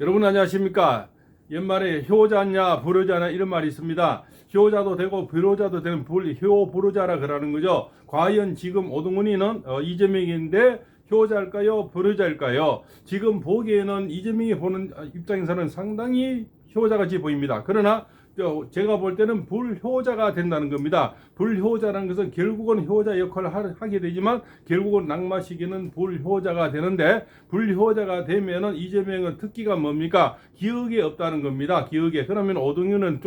여러분 안녕하십니까? 옛말에 효자냐 불효자냐 이런 말이 있습니다. 효자도 되고 불효자도 되는 효불효자라 그러는 거죠. 과연 지금 오동훈이는 이재명인데 효자일까요? 불효자일까요? 지금 보기에는 이재명이 보는 입장에서는 상당히 효자같이 보입니다. 그러나 제가 볼 때는 불효자가 된다는 겁니다. 불효자라는 것은 결국은 효자 역할을 하게 되지만 결국은 낙마시키는 불효자가 되는데, 불효자가 되면은 이재명은 특기가 뭡니까? 기억이 없다는 겁니다. 기억에. 그러면 오동훈은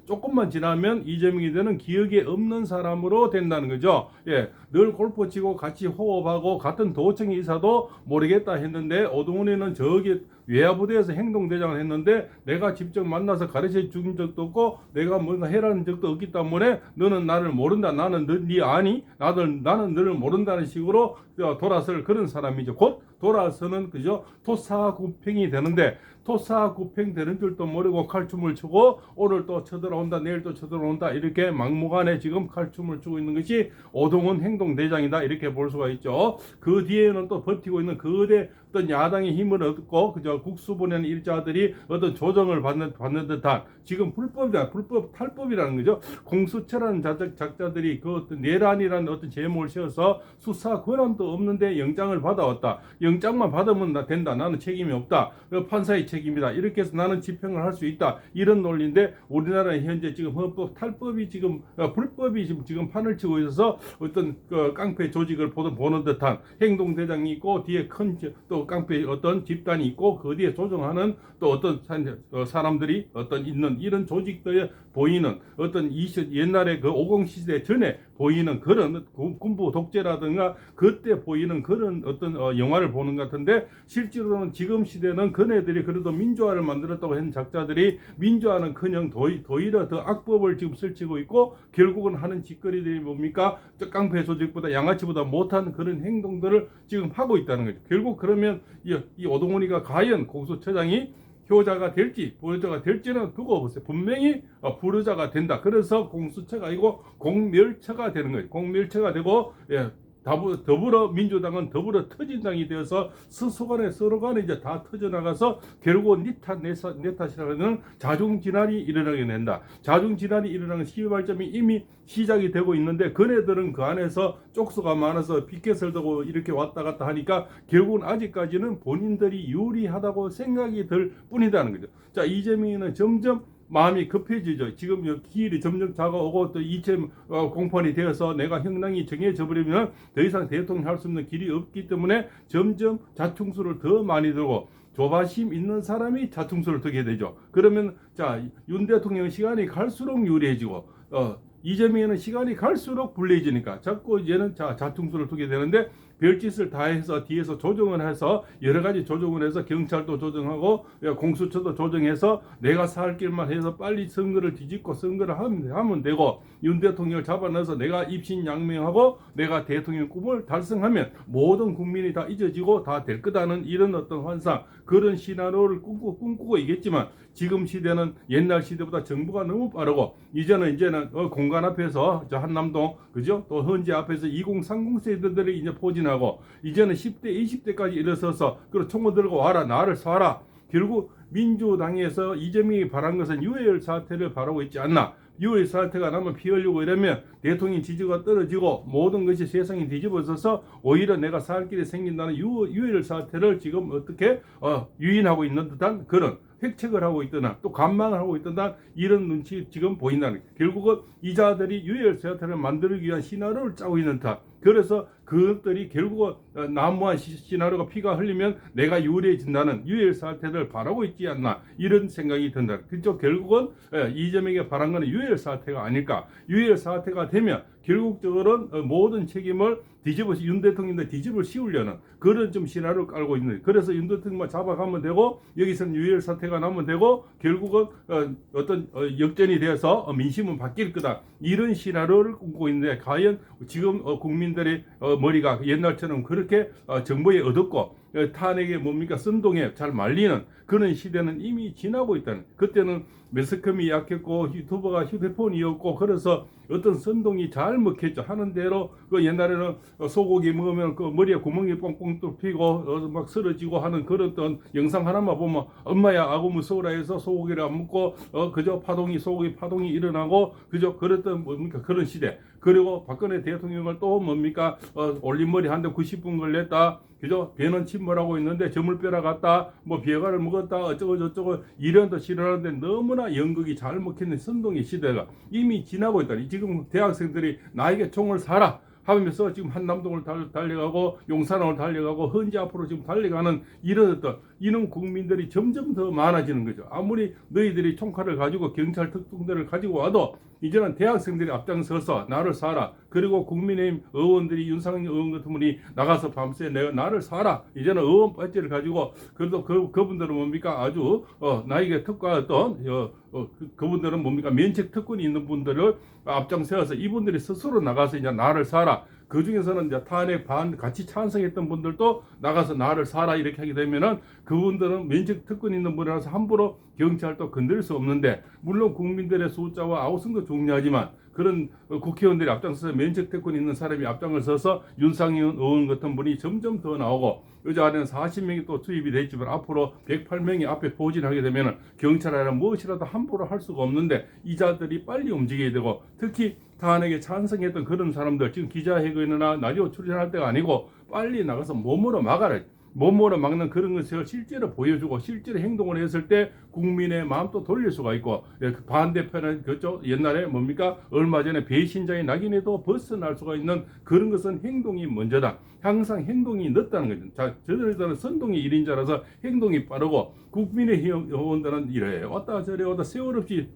조금만 지나면 이재명이 되는 기억이 없는 사람으로 된다는 거죠. 예, 늘 골프 치고 같이 호흡하고 같은 도청에 있어도 모르겠다 했는데, 오동훈이는 저기 외야부대에서 행동대장을 했는데 내가 직접 만나서 가르쳐 준 적도 없고 내가 뭔가 해라는 적도 없기 때문에 너는 나를 모른다, 나는 네 아니, 나는 너를 모른다는 식으로 돌아설 그런 사람이죠. 곧 돌아서는 그죠 토사구팽이 되는데, 토사구팽 되는 줄도 모르고 칼춤을 추고 오늘 또 쳐들어온다, 내일 또 쳐들어온다, 이렇게 막무가내 지금 칼춤을 추고 있는 것이 오동훈 행동대장이다, 이렇게 볼 수가 있죠. 그 뒤에는 또 버티고 있는 거대 어떤 야당의 힘을 얻고 그저 국수 보내는 일자들이 어떤 조정을 받는 듯한, 지금 불법 탈법이라는 거죠. 공수처라는 작자들이 그 어떤 내란이라는 어떤 제목을 씌워서 수사 권한도 없는데 영장을 받아왔다. 영장만 받으면 된다. 나는 책임이 없다. 판사의 책임이다. 이렇게 해서 나는 집행을 할 수 있다. 이런 논리인데, 우리나라는 현재 지금 헌법 탈법이 지금 불법이 지금 판을 치고 있어서 어떤 깡패 조직을 보는 듯한 행동대장이 있고 뒤에 큰 또 깡패 어떤 집단이 있고 그 뒤에 조정하는 또 어떤 사람들이 어떤 있는 이런 조직들에 보이는 어떤 옛날에 그 50 시대 전에 보이는 그런 군부 독재라든가 그때 보이는 그런 어떤 영화를 보는 것 같은데, 실제로는 지금 시대는 그네들이 그래도 민주화를 만들었다고 하는 작자들이 민주화는커녕 도리어 더 악법을 지금 설치고 있고 결국은 하는 짓거리들이 뭡니까? 깡패 조직보다 양아치보다 못한 그런 행동들을 지금 하고 있다는 거죠. 결국 그러면 이 오동훈이가 과연 공수처장이 효자가 될지 불효자가 될지는 두고 보세요. 분명히 불효자가 된다. 그래서 공수처가 아니고 공멸처가 되는 거예요. 공멸처가 되고, 예, 더불어민주당은 더불어 터진당이 되어서 서로 간에 이제 다 터져나가서 결국은 네 탓이라는 자중진환이 일어나게 된다. 자중진환이 일어나는 시발점이 이미 시작이 되고 있는데, 그네들은 그 안에서 쪽수가 많아서 피켓을 두고 이렇게 왔다 갔다 하니까 결국은 아직까지는 본인들이 유리하다고 생각이 들 뿐이라는 거죠. 자, 이재명이는 점점 마음이 급해지죠. 지금 기일이 점점 다가오고 또 이체 공판이 되어서 내가 형량이 정해져 버리면 더 이상 대통령 할 수 없는 길이 없기 때문에 점점 자충수를 더 많이 들고, 조바심 있는 사람이 자충수를 두게 되죠. 그러면 자, 윤 대통령 시간이 갈수록 유리해지고 이재명에는 시간이 갈수록 불리해지니까 자꾸 얘는 자충수를 두게 되는데, 별짓을 다 해서 뒤에서 조정을 해서 여러 가지 조정을 해서 경찰도 조정하고 공수처도 조정해서 내가 살 길만 해서 빨리 선거를 뒤집고 선거를 하면 되고, 윤 대통령을 잡아넣어서 내가 입신양명하고 내가 대통령 꿈을 달성하면 모든 국민이 다 잊어지고 다 될 거다는 이런 어떤 환상, 그런 시나리오를 꿈꾸고 있겠지만, 지금 시대는 옛날 시대보다 정부가 너무 빠르고 이제는 공간 앞에서 저 한남동 그죠, 또 헌재 앞에서 2030 세대들이 이제 포진하고 이제는 10대 20대까지 일어서서 그리고 총을 들고 와라, 나를 쏴라. 결국 민주당에서 이재명이 바란 것은 유혈 사태를 바라고 있지 않나. 유혈 사태가 나면 피 흘리고 이러면 대통령 지지가 떨어지고 모든 것이 세상이 뒤집어져서 오히려 내가 살 길이 생긴다는 유혈 사태를 지금 어떻게 유인하고 있는 듯한 그런 획책을 하고 있거나 또 관망을 하고 있던다, 이런 눈치 지금 보인다는 거예요. 결국은 이자들이 유혈 사태를 만들기 위한 시나리오를 짜고 있는 듯. 그래서 그것들이 결국은 난무한 시나리오가 피가 흘리면 내가 유리해진다는 유혈 사태를 바라고 있지 않나, 이런 생각이 든다. 그쪽 결국은 이재명에게 바란 것은 유혈 사태가 아닐까. 유혈 사태가 되면 결국적으로는 모든 책임을 윤 대통령도 뒤집어 씌우려는 그런 좀 시나리오를 깔고 있는. 그래서 윤 대통령만 잡아가면 되고 여기서는 유혈 사태가 나면 되고 결국은 어떤 역전이 되어서 민심은 바뀔 거다, 이런 시나리오를 꿈꾸고 있는데, 과연 지금 국민들의 머리가 옛날처럼 그렇게 정보에 어둡고 탄핵에 뭡니까 선동에 잘 말리는 그런 시대는 이미 지나고 있다는. 그때는 매스컴이 약했고 유튜버가 휴대폰이었고 그래서 어떤 선동이 잘 먹혔죠. 하는 대로 그 옛날에는 소고기 먹으면 그 머리에 구멍이 뻥뻥 뚫히고 막 쓰러지고 하는 그런 어떤 영상 하나만 보면 엄마야 아구 무서워라 해서 소고기를 안 먹고 그저 파동이 소고기 파동이 일어나고 그저 그랬던 뭡니까 그런 시대. 그리고 박근혜 대통령을 또 뭡니까 올림머리 한 대 90분 걸렸다. 그죠? 배는 침몰하고 있는데 점을 빼러 갔다. 뭐 비아가를 먹었다. 어쩌고 저쩌고 이런도 싫어하는데 너무나 연극이 잘 먹히는 선동의 시대가 이미 지나고 있다. 지금 대학생들이 나에게 총을 사라 하면서 지금 한남동을 달려가고 용산을 달려가고 헌재 앞으로 지금 달려가는 이런 국민들이 점점 더 많아지는 거죠. 아무리 너희들이 총칼을 가지고 경찰 특공대를 가지고 와도 이제는 대학생들이 앞장서서 나를 사라. 그리고 국민의힘 의원들이 윤상현 의원 같은 분이 나가서 밤새 나를 사라. 이제는 의원 배지를 가지고 그래도 그분들은 뭡니까 아주 나에게 특가했던 그분들은 뭡니까 면책 특권이 있는 분들을 앞장세워서 이분들이 스스로 나가서 이제 나를 사라. 그 중에서는 이제 탄핵 같이 찬성했던 분들도 나가서 나를 사라 이렇게 하게 되면은 그분들은 면책 특권 있는 분이라서 함부로 경찰도 건드릴 수 없는데 물론 국민들의 숫자와 아우성도 중요하지만 그런 국회의원들이 앞장서서 면책 특권 있는 사람이 앞장을 서서 윤상현 의원 같은 분이 점점 더 나오고 어제 안에는 40명이 또 투입이 됐지만 앞으로 108명이 앞에 포진하게 되면 경찰이란 무엇이라도 함부로 할 수가 없는데 이 자들이 빨리 움직여야 되고 특히 탄핵에 찬성했던 그런 사람들 지금 기자회견이나 라디오 출연할 때가 아니고 빨리 나가서 몸으로 막아라. 몸으로 막는 그런 것을 실제로 보여주고 실제로 행동을 했을 때 국민의 마음도 돌릴 수가 있고 반대편은 그쪽 옛날에 뭡니까 얼마 전에 배신자의 낙인에도 벗어날 수가 있는 그런 것은 행동이 먼저다. 항상 행동이 늦다는 거죠. 자, 저들은 선동이 1인자라서 행동이 빠르고 국민의힘 의원들은 이래요. 왔다 저래 왔다 세월 없이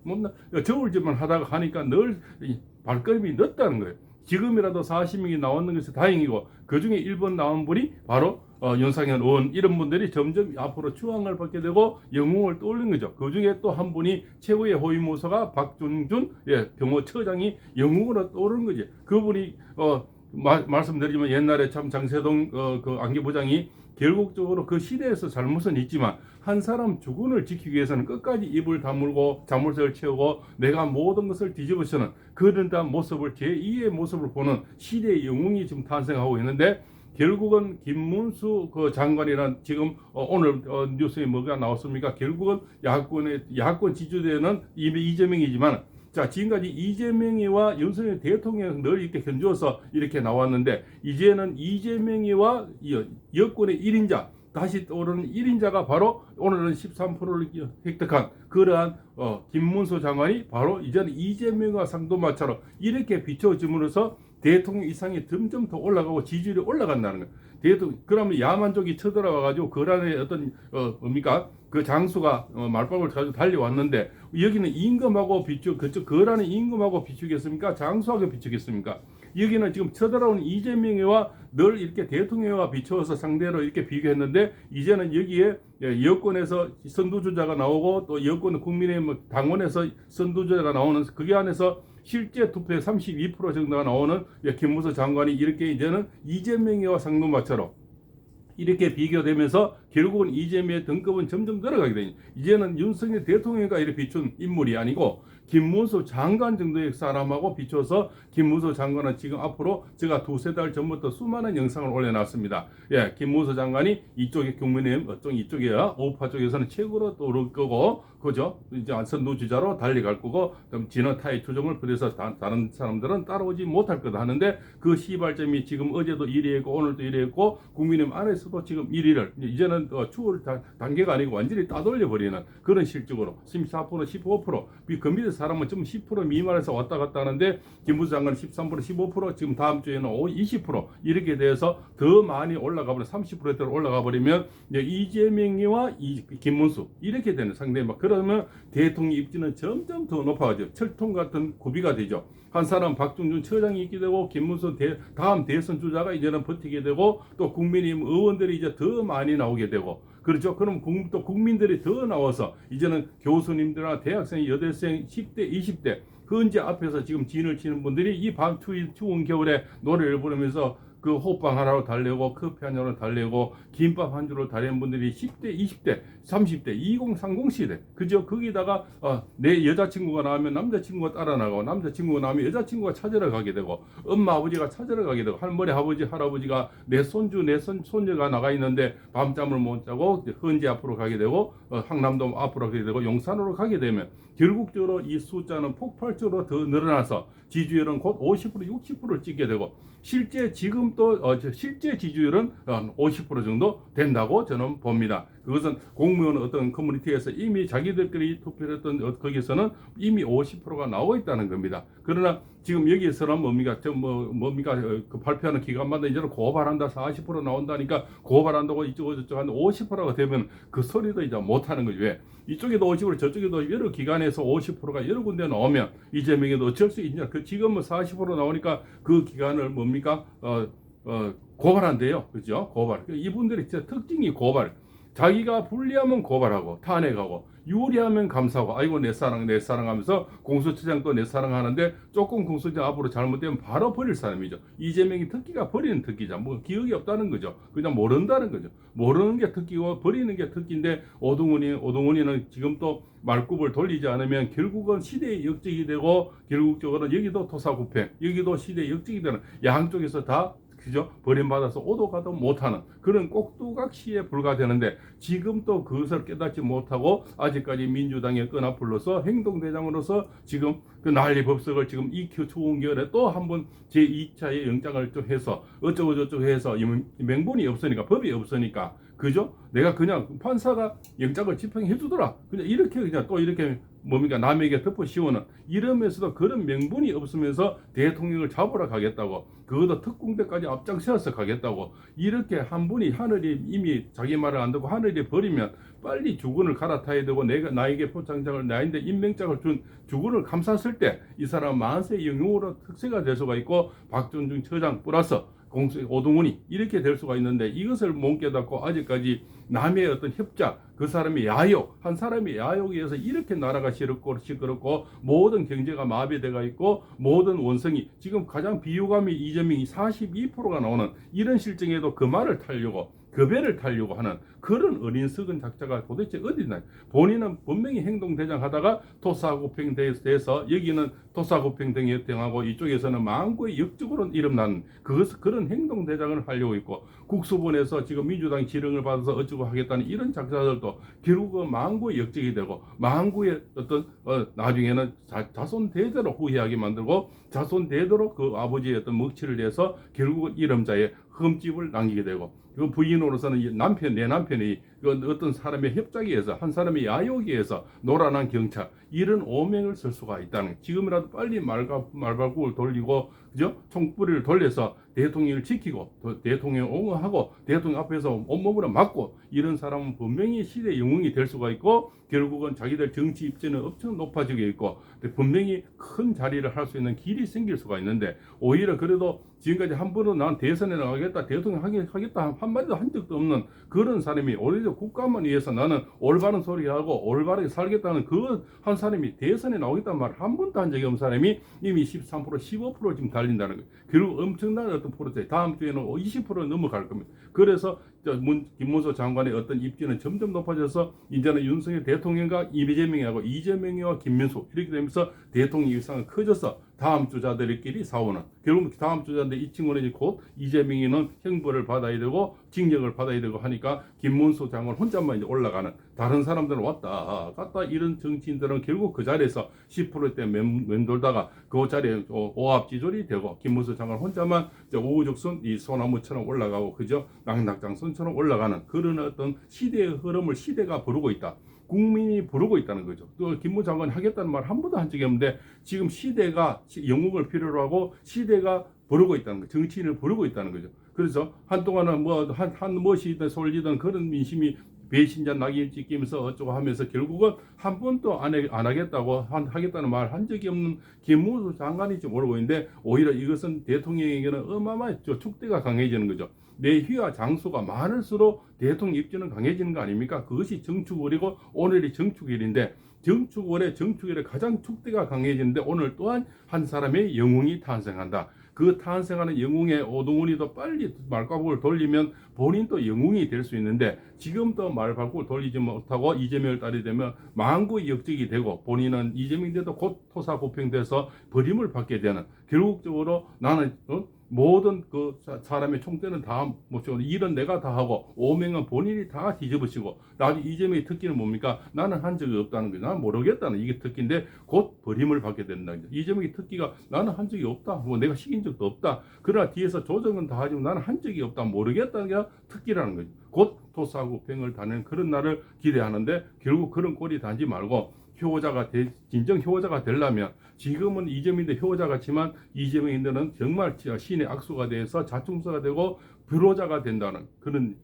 저울질만 하다가 하니까 늘 발걸음이 늦다는 거예요. 지금이라도 40명이 나왔는 것이 다행이고 그중에 1번 나온 분이 바로 윤상현 의원 이런 분들이 점점 앞으로 추앙을 받게 되고 영웅을 떠올린 거죠. 그중에 또 한 분이 최고의 호위무사가 박준준 경호처장이 영웅으로 떠오르는 거지. 그분이 말씀드리지만 옛날에 참 장세동 그 안기부장이 결국적으로 그 시대에서 잘못은 있지만 한 사람 주군을 지키기 위해서는 끝까지 입을 다물고 자물쇠를 채우고 내가 모든 것을 뒤집어쓰는 그런 모습을 제2의 모습을 보는 시대의 영웅이 지금 탄생하고 있는데 결국은 김문수 그 장관이란 지금 오늘 뉴스에 뭐가 나왔습니까? 결국은 야권 지지되는 이재명이지만 자 지금까지 이재명이와 윤석열 대통령 늘 이렇게 견주어서 이렇게 나왔는데 이제는 이재명이와 여권의 1인자 다시 떠오르는 1인자가 바로 오늘은 13%를 획득한 그러한 김문수 장관이 바로 이제는 이재명과 상도마차로 이렇게 비춰짐으로써 대통령 이상이 점점 더 올라가고 지지율이 올라간다는 거예요. 그러면 야만족이 쳐들어와가지고 거란의 어떤 뭡니까 그 장수가 말밥을 가지고 달려왔는데 여기는 임금하고 그쪽 거란의 임금하고 비추겠습니까? 장수하고 비추겠습니까? 여기는 지금 쳐들어오는 이재명이와 늘 이렇게 대통령과 비추어서 상대로 이렇게 비교했는데 이제는 여기에 여권에서 선두주자가 나오고 또 여권 국민의힘 당원에서 선두주자가 나오는 그게 안에서 실제 투표의 32% 정도가 나오는 김문수 장관이 이렇게 이제는 이재명이와 상도마차로 이렇게 비교되면서 결국은 이재명의 등급은 점점 늘어가게 되니 이제는 윤석열 대통령과 이렇게 비춘 인물이 아니고 김문수 장관 정도의 사람하고 비춰서 김문수 장관은 지금 앞으로 제가 두세 달 전부터 수많은 영상을 올려놨습니다. 김문수 장관이 이쪽에 국민의힘 이쪽이야 우파 쪽에서는 최고로 오를 거고 그죠? 이제 선두주자로 달려갈 거고 진화타의 추종을 그래서 다른 사람들은 따라오지 못할 거다 하는데 그 시발점이 지금 어제도 1위 했고 오늘도 1위 했고 국민의힘 안에서도 지금 1위를 이제는 추월 단계가 아니고 완전히 따돌려 버리는 그런 실적으로 14% 15% 그 사람은 좀 10% 미만에서 왔다 갔다 하는데 김문수 장관은 13% 15% 지금 다음 주에는 20% 이렇게 돼서 더 많이 올라가 버리면 30%대로 올라가 버리면 이재명이와 김문수 이렇게 되는 상당히 막 그러면 대통령 입지는 점점 더 높아져 철통 같은 구비가 되죠. 한 사람 박준준 처장이 있게 되고 김문수 다음 대선 주자가 이제는 버티게 되고 또 국민의힘 의원들이 이제 더 많이 나오게 되고 그렇죠. 그럼 또 국민들이 더 나와서 이제는 교수님들이나 대학생, 여대생, 10대, 20대 헌재 앞에서 지금 진을 치는 분들이 이 밤 추운 겨울에 노래를 부르면서 그 호빵 하나로 달래고 커피 한 잔으로 달래고 김밥 한 줄로 달래는 분들이 10대, 20대, 30대, 2030 시대. 그죠? 거기다가 내 여자친구가 나오면 남자친구가 따라 나가고 남자친구가 나오면 여자친구가 찾으러 가게 되고 엄마 아버지가 찾으러 가게 되고 할머니 아버지 할아버지가 내 손주 내 손녀가 나가 있는데 밤잠을 못 자고 헌재 앞으로 가게 되고 황남도 앞으로 가게 되고 용산으로 가게 되면 결국적으로 이 숫자는 폭발적으로 더 늘어나서 지지율은 곧 50%, 60%를 찍게 되고 실제 지금 또 실제 지지율은 50% 정도 된다고 저는 봅니다. 그것은 공무원 어떤 커뮤니티에서 이미 자기들끼리 투표를 했던 거기서는 이미 50%가 나오고 있다는 겁니다. 그러나 지금 여기에서는 뭡니까? 그 발표하는 기간마다 이제는 고발한다 40% 나온다니까 고발한다고 이쪽 저쪽 한 50%가 되면 그 소리도 이제 못하는 거죠. 왜? 이쪽에도 50% 저쪽에도 여러 기관에서 50%가 여러 군데 나오면 이재명에도 어쩔 수 있냐? 그 지금은 40% 나오니까 그 기간을 뭡니까? 고발한대요. 그죠? 고발. 이분들이 진짜 특징이 고발. 자기가 불리하면 고발하고 탄핵하고 유리하면 감사하고 아이고 내 사랑 하면서 공수처장 또 내 사랑하는데 조금 공수처장 앞으로 잘못되면 바로 버릴 사람이죠. 이재명이 특기가 버리는 특기자. 뭐 기억이 없다는 거죠. 그냥 모른다는 거죠. 모르는 게 특기고 버리는 게 특기인데 오동훈이는 지금 또 말굽을 돌리지 않으면 결국은 시대의 역적이 되고 결국적으로는 여기도 토사구팽 여기도 시대의 역적이 되는 양쪽에서 다 그죠? 버림받아서 오도 가도 못하는 그런 꼭두각시에 불과되는데 지금 또 그것을 깨닫지 못하고 아직까지 민주당의 끈앞불로서 행동대장으로서 지금 그 난리법석을 지금 EQ 초원결에 또 한번 제2차의 영장을 좀 해서 어쩌고 저쩌고 해서 명분이 없으니까 법이 없으니까 그죠? 내가 그냥 판사가 영장을 집행해 주더라. 그냥 이렇게 그냥 또 이렇게 뭡니까 남에게 덮어 씌우는 이러면서도 그런 명분이 없으면서 대통령을 잡으러 가겠다고 그것도 특공대까지 앞장서서 가겠다고 이렇게 한 분이 하늘이 이미 자기 말을 안 듣고 하늘이 버리면 빨리 주군을 갈아타야 되고 내가 나에게 포장장을 나인데 임명장을 준 주군을 감쌌을 때 이 사람 만세 영웅으로 특세가 될 수가 있고 박준중 처장 플러스 오동훈이 이렇게 될 수가 있는데 이것을 못 깨닫고 아직까지 남의 어떤 협작 그 사람의 야욕 한 사람의 야욕에 의해서 이렇게 나라가 시끄럽고 모든 경제가 마비되어 있고 모든 원성이 지금 가장 비호감이 이재명이 42%가 나오는 이런 실정에도 그 말을 타려고 그 배를 타려고 하는 그런 어린 썩은 작자가 도대체 어디 있나. 본인은 분명히 행동대장 하다가 토사구팽돼서 여기는 토사구팽 등하고 이쪽에서는 망고의 역적으로 이름난 그런 행동대장을 하려고 있고 국수본에서 지금 민주당이 지령을 받아서 어쩌고 하겠다는 이런 작자들도 결국은 망고의 역적이 되고 망고의 어떤 나중에는 자손 대대로 후회하게 만들고 자손 대대로 그 아버지의 어떤 먹칠을 내서 결국은 이름자에 흠집을 남기게 되고 그 부인으로서는 내 남편이 어떤 사람의 협작에 의해서 한 사람의 야욕에 의해서 노란한 경찰 이런 오명을 쓸 수가 있다는 지금이라도 빨리 말발굽을 돌리고 그죠? 총뿌리를 돌려서 대통령을 지키고 대통령 옹호하고 대통령 앞에서 온몸으로 맞고 이런 사람은 분명히 시대 영웅이 될 수가 있고 결국은 자기들 정치 입지는 엄청 높아지게 있고 분명히 큰 자리를 할 수 있는 길이 생길 수가 있는데 오히려 그래도 지금까지 한 번은 난 대선에 나가겠다 대통령 하겠다 한마디도 한 적도 없는 그런 사람이 오히려 국가만 위해서 나는 올바른 소리하고 올바르게 살겠다는 그 한 사람이 대선에 나오겠다는 말 한 번도 한 적이 없는 사람이 이미 13% 15% 지금 달린다는 거예요. 결국 엄청난 어떤 프로젝트 다음 주에는 20% 넘어갈 겁니다. 그래서 김문수 장관의 어떤 입지는 점점 높아져서 이제는 윤석열 대통령과 이재명이와 김민수 이렇게 되면서 대통령 일상은 커져서 다음 주자들끼리 싸우는 결국 다음 주자인데 이 친구는 곧 이재명이는 형벌을 받아야 되고 징역을 받아야 되고 하니까 김문수 장관 혼자만 이제 올라가는 다른 사람들은 왔다 갔다 이런 정치인들은 결국 그 자리에서 10%대 맴돌다가 그 자리에 오합지졸이 되고 김문수 장관 혼자만 우후죽순 이 소나무처럼 올라가고 그저 낙낙장선처럼 올라가는 그런 어떤 시대의 흐름을 시대가 부르고 있다. 국민이 부르고 있다는 거죠. 또 김문수 장관이 하겠다는 말 한 번도 한 적이 없는데 지금 시대가 영웅을 필요로 하고 시대가 부르고 있다는 거죠. 정치인을 부르고 있다는 거죠. 그래서 한동안은 한 무엇이든 솔리든 그런 민심이 배신자 낙인 찍히면서 어쩌고 하면서 결국은 한 번도 안 하겠다고 하겠다는 말 한 적이 없는 김문수 장관이 지금 오르고 있는데 오히려 이것은 대통령에게는 어마어마한 축대가 강해지는 거죠. 내 휘와 장수가 많을수록 대통령 입지는 강해지는 거 아닙니까? 그것이 정축월이고 오늘이 정축일인데 정축월에 가장 축대가 강해지는데 오늘 또한 한 사람의 영웅이 탄생한다. 그 탄생하는 영웅의 오동훈이도 빨리 말바꾸를 돌리면 본인도 영웅이 될 수 있는데 지금도 말바꾸를 돌리지 못하고 이재명을 따르게 되면 망구역적이 되고 본인은 이재명인데도 곧 토사구팽돼서 버림을 받게 되는, 결국적으로 나는 모든 그 사람의 총대는 다 못치고 일은 내가 다 하고 오명은 본인이 다 뒤집으시고 나중에 이재명의 특기는 뭡니까? 나는 한 적이 없다는 거죠. 나는 모르겠다는 이게 특기인데 곧 버림을 받게 된다는 거죠. 이재명의 특기가 나는 한 적이 없다. 뭐 내가 시킨 적도 없다. 그러나 뒤에서 조정은 다 하지만 나는 한 적이 없다. 모르겠다는 게 특기라는 거죠. 곧 토사구팽을 다는 그런 날을 기대하는데 결국 그런 꼴이 단지 말고 진정 효자가 되려면 지금은 이재명인데 효자 같지만 이재명인들은 정말 신의 악수가 돼서 자충수가 되고 불호자가 된다는 그런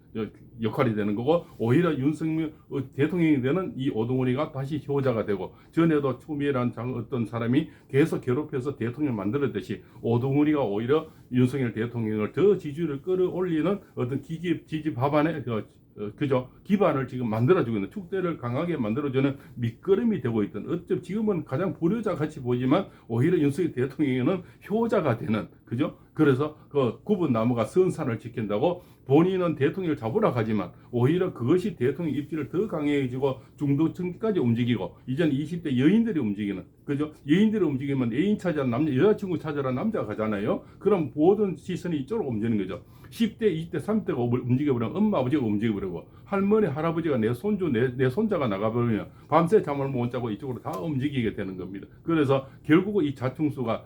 역할이 되는 거고, 오히려 윤석열 대통령이 되는 이 오동훈이가 다시 효자가 되고, 전에도 추미애라는 어떤 사람이 계속 괴롭혀서 대통령을 만들었듯이 오동훈이가 오히려 윤석열 대통령을 더 지지율을 끌어올리는 어떤 지지 밥안에 그죠? 기반을 지금 만들어주고 있는, 축대를 강하게 만들어주는 밑거름이 되고 있던, 어쩜 지금은 가장 불효자 같이 보이지만 오히려 윤석열 대통령은 효자가 되는, 그죠? 그래서 그 굽은 나무가 선산을 지킨다고 본인은 대통령을 잡으러 가지만 오히려 그것이 대통령 입지를 더 강해지고 중도층까지 움직이고, 이제는 20대 여인들이 움직이는, 그죠? 여인들이 움직이면 애인 찾아라, 여자친구 찾아라 남자가 가잖아요. 그럼 모든 시선이 이쪽으로 움직이는 거죠. 10대, 20대, 30대가 움직여버리면 엄마, 아버지가 움직여버리고 할머니, 할아버지가 내 손주, 내 손자가 나가버리면 밤새 잠을 못 자고 이쪽으로 다 움직이게 되는 겁니다. 그래서 결국은 이 자충수가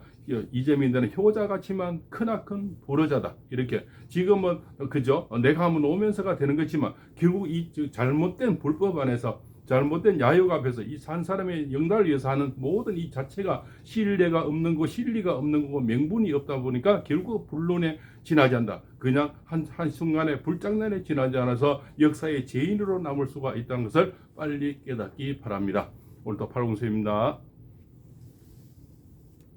이재명인들은 효자같지만 크나큰 불효자다. 이렇게 지금은 그죠? 내가 하면 오면서가 되는 거지만 결국 이 잘못된 불법 안에서 잘못된 야욕 앞에서 이 한 사람의 영달을 위해서 하는 모든 이 자체가 신뢰가 없는 거, 실리가 없는 거고 명분이 없다 보니까 결국 불론에 지나지 않는다. 그냥 한순간에 불장난에 지나지 않아서 역사의 죄인으로 남을 수가 있다는 것을 빨리 깨닫기 바랍니다. 오늘도 팔공수입니다.